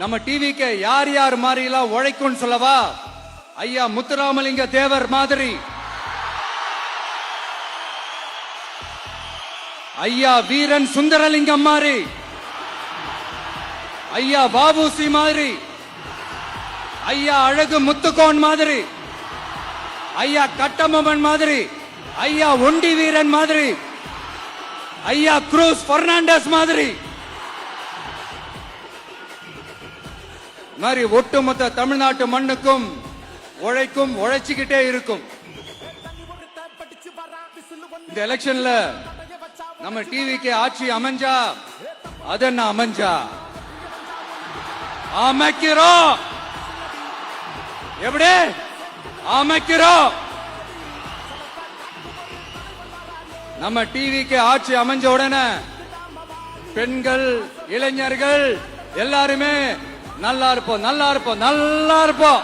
நம்ம டிவிக்கு யார் யார் மாதிரி எல்லாம் உழைக்கும் சொல்லவா? ஐயா முத்துராமலிங்க தேவர் மாதிரி, ஐயா வீரன் சுந்தரலிங்கம் மாதிரி, ஐயா பாபுசி மாதிரி, ஐயா அழகு முத்துக்கோன் மாதிரி, ஐயா கட்டமொம்மன் மாதிரி, ஐயா ஒண்டி வீரன் மாதிரி, ஐயா குரூஸ் பெர்னாண்டஸ் மாதிரி மாதிரி ஒட்டுமொத்த தமிழ்நாட்டு மண்ணுக்கும் உழைக்கும், உழைச்சிக்கிட்டே இருக்கும். இந்த எலெக்ஷன்ல நம்ம டிவிக்கு ஆட்சி அமைஞ்சா அது என்ன அமைஞ்சா அமைக்கிறோம். எப்படி அமைக்கிறோம்? நம்ம டிவிக்கு ஆட்சி அமைஞ்ச உடனே பெண்கள், இளைஞர்கள் எல்லாருமே நல்லா இருப்போம், நல்லா இருப்போம், நல்லா இருப்போம்.